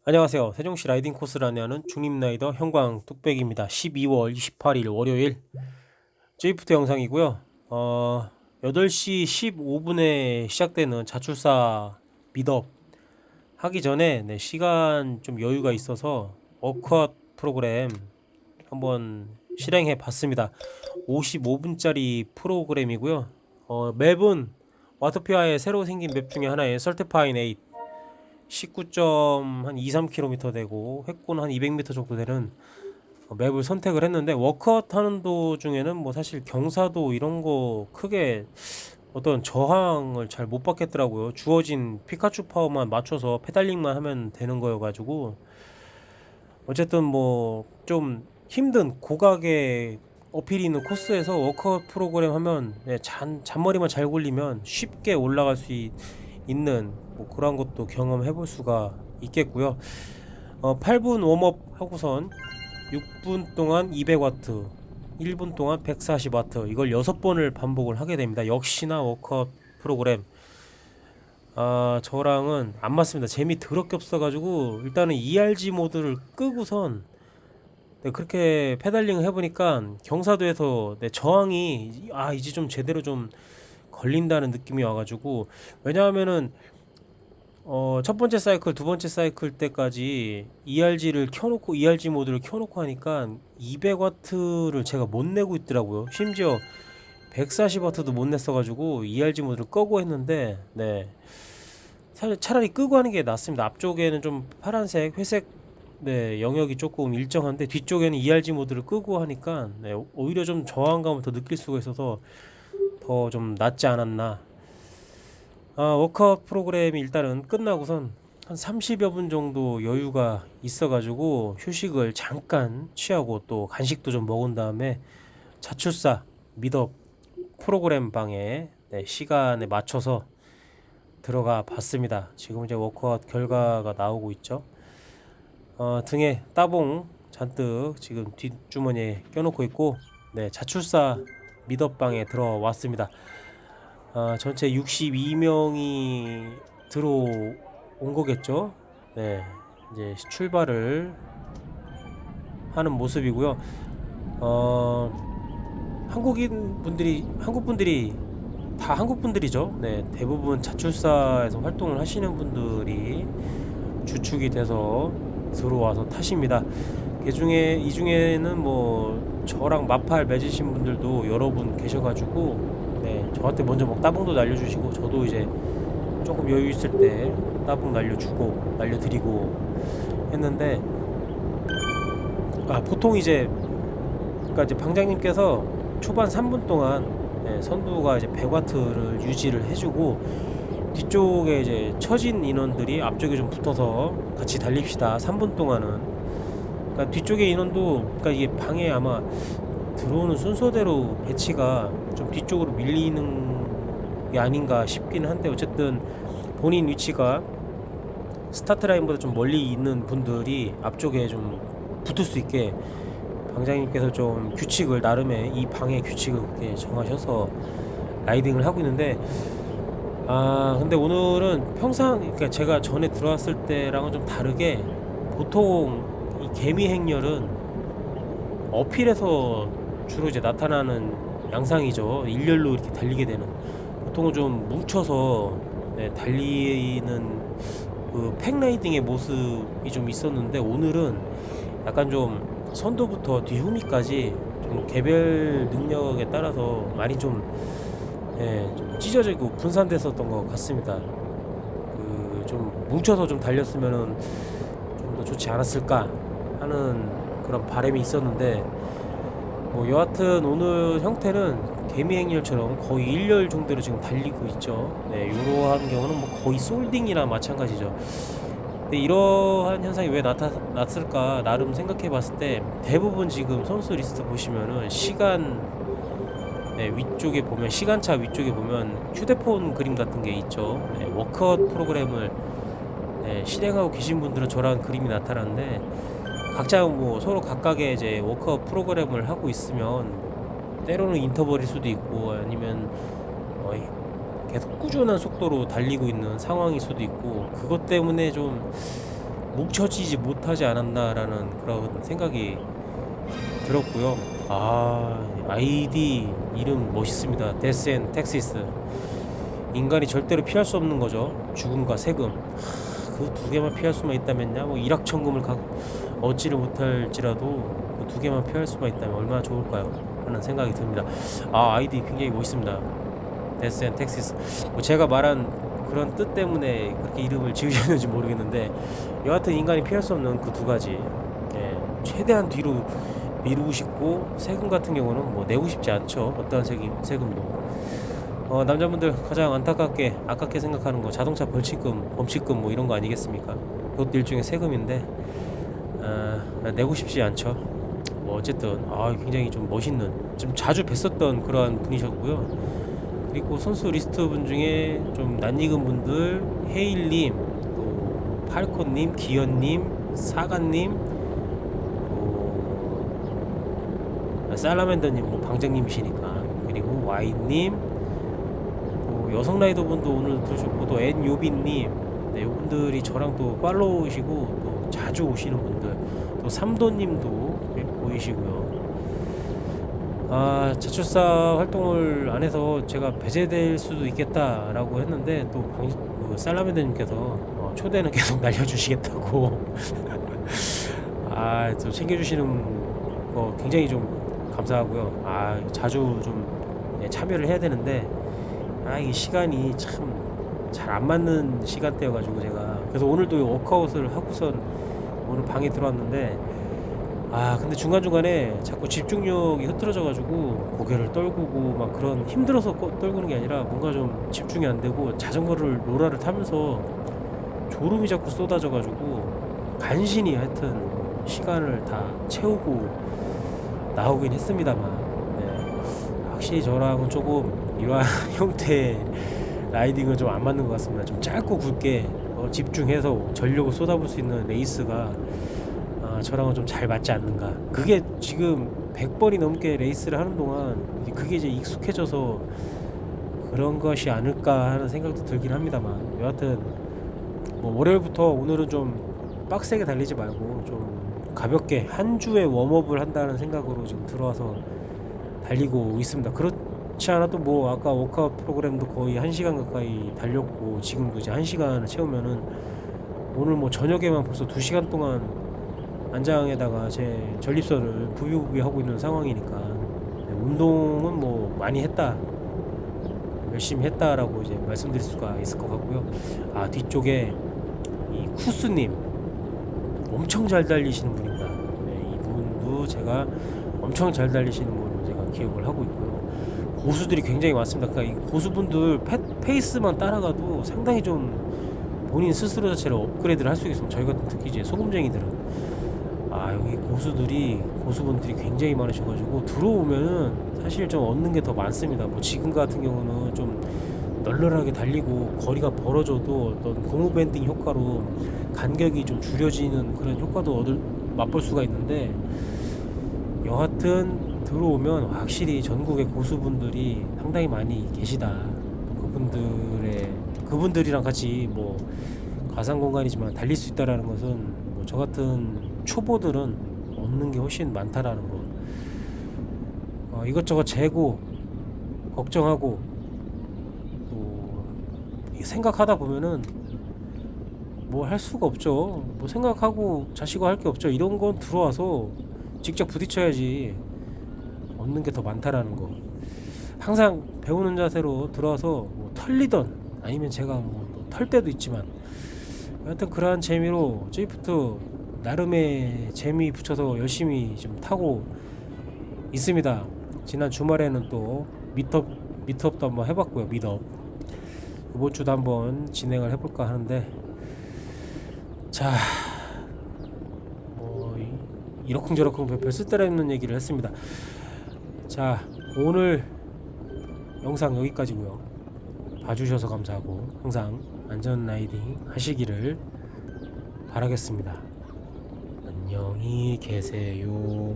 안녕하세요. 세종시 라이딩 코스를 안내하는 중립라이더 형광 뚝배기입니다. 12월 28일 월요일 제이프트 영상이고요. 8시 15분에 시작되는 자출사 미덕 하기 전에 시간 좀 여유가 있어서 워크아웃 프로그램 한번 실행해 봤습니다. 55분짜리 프로그램이고요. 맵은 와토피아의 새로 생긴 맵 중에 하나의 설티파인 8 19.2, 3km 되고 획고는 한 200m 정도 되는 맵을 선택을 했는데, 워크아웃 하는 도중에는 뭐 사실 경사도 이런 거 크게 어떤 저항을 잘 못 받겠더라고요. 주어진 피카츄 파워만 맞춰서 페달링만 하면 되는 거여가지고 어쨌든 뭐 좀 힘든 고각의 어필이 있는 코스에서 워크아웃 프로그램 하면 잔머리만 잘 굴리면 쉽게 올라갈 수 있는 뭐 그런 것도 경험해 볼 수가 있겠고요. 8분 웜업 하고선 6분 동안 200와트, 1분 동안 140와트, 이걸 6번을 반복을 하게 됩니다. 역시나 워크아웃 프로그램 저랑은 안 맞습니다. 재미 더럽게 없어가지고 일단은 ERG 모드를 끄고선 그렇게 페달링을 해보니까 경사도에서 저항이 이제 좀 제대로 좀 걸린다는 느낌이 와가지고, 왜냐하면은 첫 번째 사이클, 두 번째 사이클 때까지 ERG를 켜놓고 ERG 모드를 켜놓고 하니까 200와트를 제가 못 내고 있더라고요. 심지어 140와트도 못 냈어가지고 ERG 모드를 끄고 했는데, 차라리 끄고 하는 게 낫습니다. 앞쪽에는 좀 파란색, 회색 영역이 조금 일정한데 뒤쪽에는 ERG 모드를 끄고 하니까 오히려 좀 저항감을 더 느낄 수가 있어서 더 좀 낫지 않았나. 워크아웃 프로그램이 일단은 끝나고선 한 30여 분 정도 여유가 있어가지고 휴식을 잠깐 취하고 또 간식도 좀 먹은 다음에 자출사 미덕 프로그램 방에 시간에 맞춰서 들어가 봤습니다. 지금 이제 워크아웃 결과가 나오고 있죠. 등에 따봉 잔뜩 지금 뒷주머니에 껴놓고 있고, 자출사 미덕 방에 들어왔습니다. 전체 62명이 들어온 거겠죠. 이제 출발을 하는 모습이고요. 한국 분들이 다 한국 분들이죠. 대부분 자출사에서 활동을 하시는 분들이 주축이 돼서 들어와서 타십니다. 이 중에는 뭐 저랑 마팔 맺으신 분들도 여러분 계셔가지고 저한테 먼저 막 따봉도 날려주시고, 저도 이제 조금 여유 있을 때 따봉 날려드리고 했는데, 보통 이제 그러니까 이제 방장님께서 초반 3분 동안 선두가 이제 100와트를 유지를 해주고, 뒤쪽에 이제 처진 인원들이 앞쪽에 좀 붙어서 같이 달립시다 3분 동안은. 그러니까 뒤쪽에 인원도, 그러니까 이게 방에 아마 들어오는 순서대로 배치가 좀 뒤쪽으로 밀리는 게 아닌가 싶긴 한데, 어쨌든 본인 위치가 스타트 라인보다 좀 멀리 있는 분들이 앞쪽에 좀 붙을 수 있게 방장님께서 좀 규칙을, 나름의 이 방의 규칙을 그렇게 정하셔서 라이딩을 하고 있는데, 근데 오늘은 그러니까 제가 전에 들어왔을 때랑은 좀 다르게, 보통 이 개미 행렬은 어필에서 주로 이제 나타나는 양상이죠. 일렬로 이렇게 달리게 되는, 보통은 좀 뭉쳐서 달리는 그 팩라이딩의 모습이 좀 있었는데, 오늘은 약간 좀 선두부터 뒤후미까지 좀 개별 능력에 따라서 많이 좀 좀 찢어지고 분산됐었던 것 같습니다. 좀 뭉쳐서 좀 달렸으면은 좀 더 좋지 않았을까 하는 그런 바람이 있었는데, 뭐 여하튼 오늘 형태는 개미 행렬처럼 거의 일렬 정도로 지금 달리고 있죠. 이러한 경우는 뭐 거의 솔딩이나 마찬가지죠. 근데 이러한 현상이 왜 나타났을까 나름 생각해 봤을 때, 대부분 지금 선수 리스트 보시면은 위쪽에 보면, 시간차 위쪽에 보면 휴대폰 그림 같은 게 있죠. 워크아웃 프로그램을 실행하고 계신 분들은 저런 그림이 나타나는데, 각자 뭐 서로 각각의 이제 워크아웃 프로그램을 하고 있으면 때로는 인터벌일 수도 있고, 아니면 계속 꾸준한 속도로 달리고 있는 상황일 수도 있고, 그것 때문에 좀 뭉쳐지지 못하지 않았나라는 그런 생각이 들었고요. 아이디 이름 멋있습니다. 데스 앤 텍시스. 인간이 절대로 피할 수 없는 거죠. 죽음과 세금. 그 두 개만 피할 수만 있다면야 뭐 일확천금을 얻지를 못할지라도 그 두 개만 피할 수만 있다면 얼마나 좋을까요? 하는 생각이 듭니다. 아이디 굉장히 멋있습니다. 데스 앤 텍시스. 뭐 제가 말한 그런 뜻 때문에 그렇게 이름을 지으셨는지 모르겠는데, 여하튼 인간이 피할 수 없는 그 두 가지, 최대한 뒤로 미루고 싶고, 세금 같은 경우는 뭐 내고 싶지 않죠. 어떠한 세금도. 남자분들 가장 아깝게 생각하는 거 자동차 벌칙금, 범칙금 뭐 이런 거 아니겠습니까? 그것도 일종의 세금인데 내고 싶지 않죠. 뭐 어쨌든 굉장히 좀 멋있는, 좀 자주 뵀었던 그러한 분이셨고요. 그리고 선수 리스트 분 중에 좀 낯익은 분들, 헤일님, 또 팔콘님, 기현님, 사관님, 또 살라맨더님, 뭐 방장님이시니까, 그리고 와인님, 또 여성 라이더 분도 오늘 들으셨고, 또 엔요빈님, 네, 이분들이 저랑 또 팔로우시고 또 자주 오시는 분들, 또 삼도님도 보이시고요. 자출사 활동을 안 해서 제가 배제될 수도 있겠다라고 했는데, 또 그 살라맨더님께서 초대는 계속 날려주시겠다고 또 챙겨주시는 거 굉장히 좀 감사하고요. 자주 좀 참여를 해야 되는데 이 시간이 참 잘 안 맞는 시간대여가지고, 제가 그래서 오늘도 워크아웃을 하고선 오늘 방에 들어왔는데, 근데 중간중간에 자꾸 집중력이 흐트러져가지고 고개를 떨구고 막, 그런 힘들어서 떨구는 게 아니라 뭔가 좀 집중이 안 되고, 자전거를 로라를 타면서 졸음이 자꾸 쏟아져가지고 간신히 하여튼 시간을 다 채우고 나오긴 했습니다만, 확실히 저랑은 조금 이러한 형태의 라이딩은 좀 안 맞는 것 같습니다. 좀 짧고 굵게 집중해서 전력을 쏟아볼 수 있는 레이스가 저랑은 좀 잘 맞지 않는가. 그게 지금 100번이 넘게 레이스를 하는 동안 그게 이제 익숙해져서 그런 것이 아닐까 하는 생각도 들긴 합니다만, 여하튼 뭐 월요일부터 오늘은 좀 빡세게 달리지 말고 좀 가볍게 한 주에 웜업을 한다는 생각으로 지금 들어와서 달리고 있습니다. 그렇지 않아도 뭐 아까 워크아웃 프로그램도 거의 1시간 가까이 달렸고, 지금도 이제 1시간을 채우면은 오늘 뭐 저녁에만 벌써 2시간 동안 안장에다가 제 전립선을 부비부비 하고 있는 상황이니까, 운동은 뭐 많이 했다, 열심히 했다라고 이제 말씀드릴 수가 있을 것 같고요. 뒤쪽에 이 쿠스님 엄청 잘 달리시는 분입니다. 이분도 제가 엄청 잘 달리시는 분으로 제가 기억을 하고 있고요. 고수들이 굉장히 많습니다. 그러니까 이 고수분들 페이스만 따라가도 상당히 좀 본인 스스로 자체를 업그레이드를 할 수 있습니다. 저희 같은 특히 이제 소금쟁이들은 여기 고수분들이 굉장히 많으셔가지고 들어오면은 사실 좀 얻는 게 더 많습니다. 뭐 지금 같은 경우는 좀 널널하게 달리고 거리가 벌어져도 어떤 고무 밴딩 효과로 간격이 좀 줄여지는 그런 효과도 맛볼 수가 있는데, 여하튼 들어오면 확실히 전국의 고수분들이 상당히 많이 계시다. 그분들이랑 같이 뭐 가상 공간이지만 달릴 수 있다라는 것은 뭐 저 같은 초보들은 얻는 게 훨씬 많다라는 거. 이것저것 재고 걱정하고 또 생각하다 보면은 뭐 할 수가 없죠. 뭐 생각하고 자시고 할 게 없죠. 이런 건 들어와서 직접 부딪혀야지 얻는 게 더 많다라는 거. 항상 배우는 자세로 들어와서 뭐 털리던 아니면 제가 뭐 털 때도 있지만, 여하튼 그러한 재미로 드리프트 나름의 재미 붙여서 열심히 좀 타고 있습니다. 지난 주말에는 또 미트업도 한번 해봤고요. 미트업 이번 주도 한번 진행을 해볼까 하는데, 자, 뭐 이러쿵저러쿵 별 쓸데없는 얘기를 했습니다. 자, 오늘 영상 여기까지고요. 봐주셔서 감사하고 항상 안전 라이딩 하시기를 바라겠습니다. 안녕히 계세요.